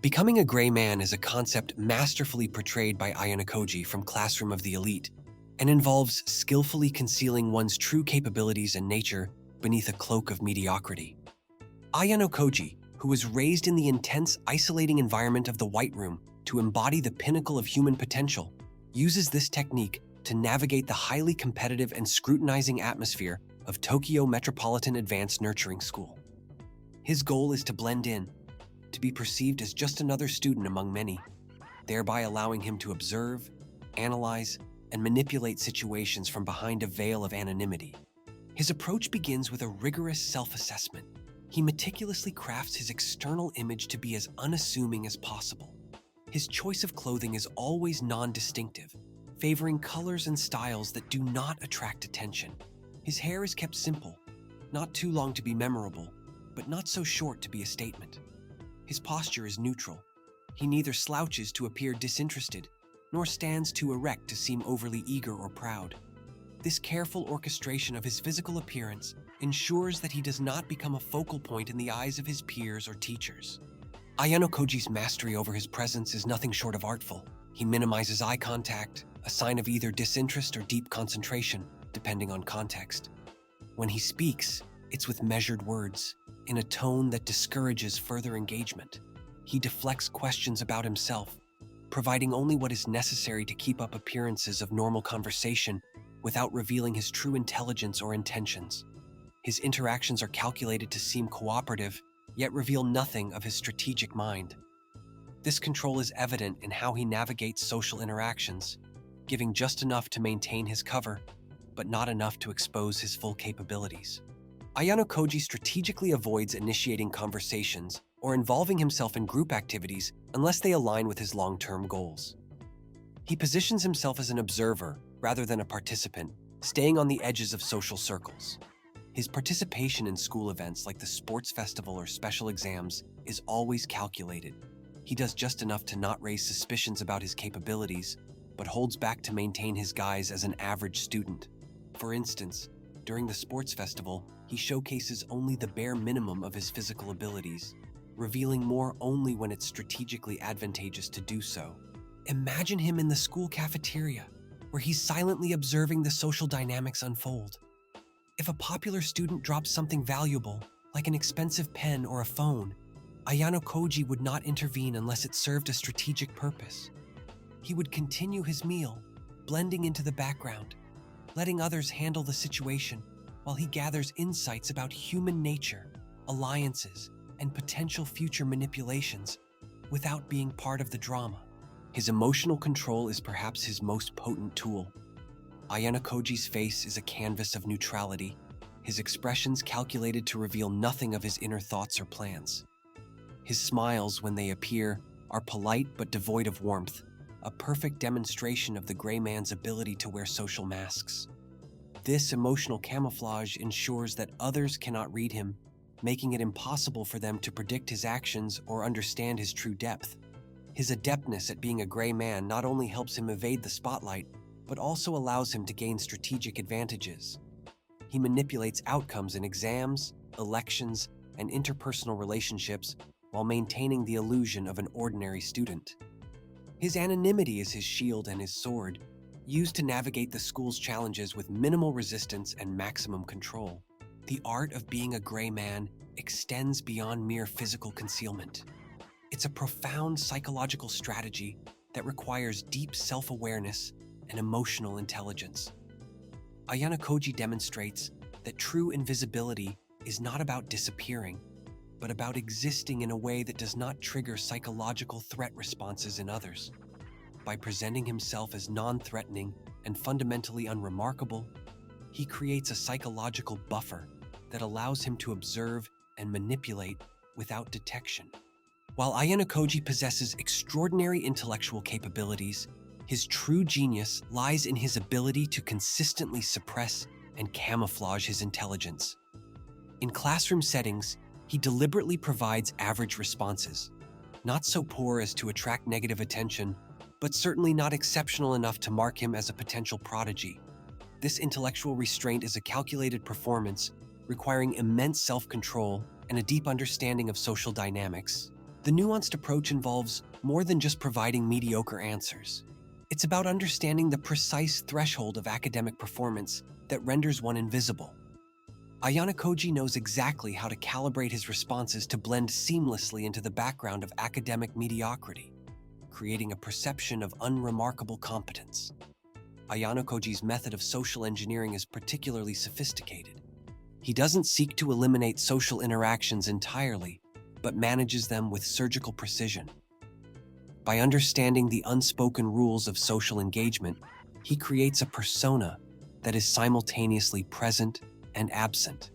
Becoming a gray man is a concept masterfully portrayed by Ayanokoji from Classroom of the Elite and involves skillfully concealing one's true capabilities and nature beneath a cloak of mediocrity. Ayanokoji, who was raised in the intense, isolating environment of the White Room to embody the pinnacle of human potential, uses this technique to navigate the highly competitive and scrutinizing atmosphere of Tokyo Metropolitan Advanced Nurturing School. His goal is to blend in, to be perceived as just another student among many, thereby allowing him to observe, analyze, and manipulate situations from behind a veil of anonymity. His approach begins with a rigorous self-assessment. He meticulously crafts his external image to be as unassuming as possible. His choice of clothing is always non-distinctive, favoring colors and styles that do not attract attention. His hair is kept simple, not too long to be memorable, but not so short to be a statement. His posture is neutral. He neither slouches to appear disinterested, nor stands too erect to seem overly eager or proud. This careful orchestration of his physical appearance ensures that he does not become a focal point in the eyes of his peers or teachers. Ayanokoji's mastery over his presence is nothing short of artful. He minimizes eye contact, a sign of either disinterest or deep concentration, depending on context. When he speaks, it's with measured words, in a tone that discourages further engagement. He deflects questions about himself, providing only what is necessary to keep up appearances of normal conversation without revealing his true intelligence or intentions. His interactions are calculated to seem cooperative, yet reveal nothing of his strategic mind. This control is evident in how he navigates social interactions, giving just enough to maintain his cover, but not enough to expose his full capabilities. Ayanokoji strategically avoids initiating conversations or involving himself in group activities unless they align with his long-term goals. He positions himself as an observer rather than a participant, staying on the edges of social circles. His participation in school events like the sports festival or special exams is always calculated. He does just enough to not raise suspicions about his capabilities, but holds back to maintain his guise as an average student. For instance, during the sports festival, he showcases only the bare minimum of his physical abilities, revealing more only when it's strategically advantageous to do so. Imagine him in the school cafeteria, where he's silently observing the social dynamics unfold. If a popular student drops something valuable, like an expensive pen or a phone, Ayanokoji would not intervene unless it served a strategic purpose. He would continue his meal, blending into the background, letting others handle the situation while he gathers insights about human nature, alliances, and potential future manipulations without being part of the drama. His emotional control is perhaps his most potent tool. Ayanokoji's face is a canvas of neutrality, his expressions calculated to reveal nothing of his inner thoughts or plans. His smiles, when they appear, are polite but devoid of warmth, a perfect demonstration of the gray man's ability to wear social masks. This emotional camouflage ensures that others cannot read him, making it impossible for them to predict his actions or understand his true depth. His adeptness at being a gray man not only helps him evade the spotlight, but also allows him to gain strategic advantages. He manipulates outcomes in exams, elections, and interpersonal relationships while maintaining the illusion of an ordinary student. His anonymity is his shield and his sword, used to navigate the school's challenges with minimal resistance and maximum control. The art of being a gray man extends beyond mere physical concealment. It's a profound psychological strategy that requires deep self-awareness and emotional intelligence. Ayanokoji demonstrates that true invisibility is not about disappearing, but about existing in a way that does not trigger psychological threat responses in others. By presenting himself as non-threatening and fundamentally unremarkable, he creates a psychological buffer that allows him to observe and manipulate without detection. While Ayanokoji possesses extraordinary intellectual capabilities, his true genius lies in his ability to consistently suppress and camouflage his intelligence. In classroom settings, he deliberately provides average responses, not so poor as to attract negative attention, but certainly not exceptional enough to mark him as a potential prodigy. This intellectual restraint is a calculated performance, requiring immense self-control and a deep understanding of social dynamics. The nuanced approach involves more than just providing mediocre answers. It's about understanding the precise threshold of academic performance that renders one invisible. Ayanokoji knows exactly how to calibrate his responses to blend seamlessly into the background of academic mediocrity, creating a perception of unremarkable competence. Ayanokoji's method of social engineering is particularly sophisticated. He doesn't seek to eliminate social interactions entirely, but manages them with surgical precision. By understanding the unspoken rules of social engagement, he creates a persona that is simultaneously present and absent.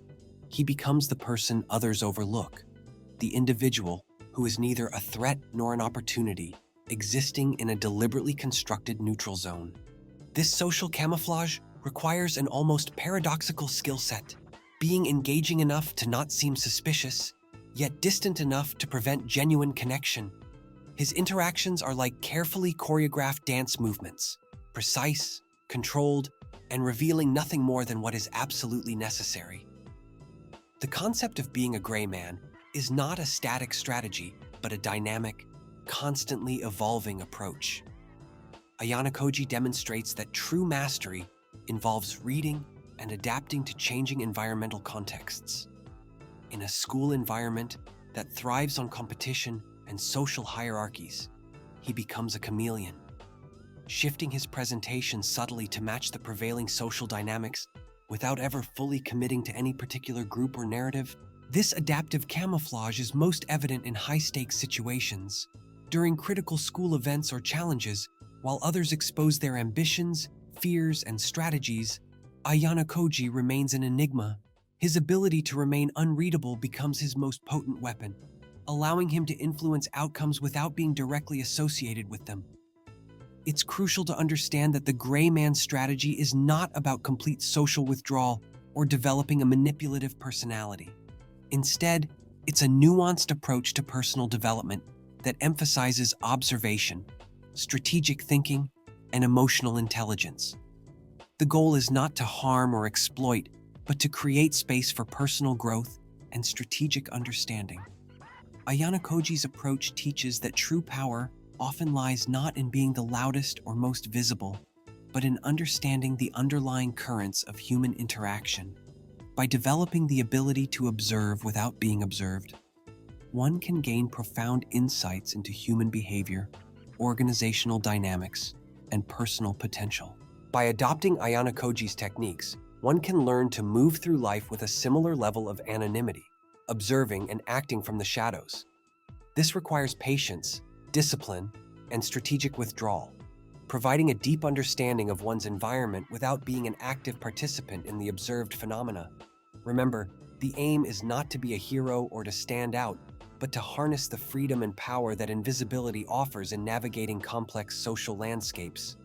He becomes the person others overlook, the individual who is neither a threat nor an opportunity, existing in a deliberately constructed neutral zone. This social camouflage requires an almost paradoxical skill set, being engaging enough to not seem suspicious, yet distant enough to prevent genuine connection. His interactions are like carefully choreographed dance movements, precise, controlled, and revealing nothing more than what is absolutely necessary. The concept of being a gray man is not a static strategy, but a dynamic, constantly evolving approach. Ayanokoji demonstrates that true mastery involves reading and adapting to changing environmental contexts. In a school environment that thrives on competition and social hierarchies, he becomes a chameleon, shifting his presentation subtly to match the prevailing social dynamics without ever fully committing to any particular group or narrative. This adaptive camouflage is most evident in high-stakes situations, during critical school events or challenges. While others expose their ambitions, fears, and strategies, Ayanokoji remains an enigma. His ability to remain unreadable becomes his most potent weapon, allowing him to influence outcomes without being directly associated with them. It's crucial to understand that the gray man's strategy is not about complete social withdrawal or developing a manipulative personality. Instead, it's a nuanced approach to personal development that emphasizes observation, strategic thinking, and emotional intelligence. The goal is not to harm or exploit, but to create space for personal growth and strategic understanding. Ayanokoji's approach teaches that true power often lies not in being the loudest or most visible, but in understanding the underlying currents of human interaction. By developing the ability to observe without being observed, one can gain profound insights into human behavior, organizational dynamics, and personal potential. By adopting Ayanokoji's techniques, one can learn to move through life with a similar level of anonymity, observing and acting from the shadows. This requires patience, discipline, and strategic withdrawal, providing a deep understanding of one's environment without being an active participant in the observed phenomena. Remember, the aim is not to be a hero or to stand out, but to harness the freedom and power that invisibility offers in navigating complex social landscapes.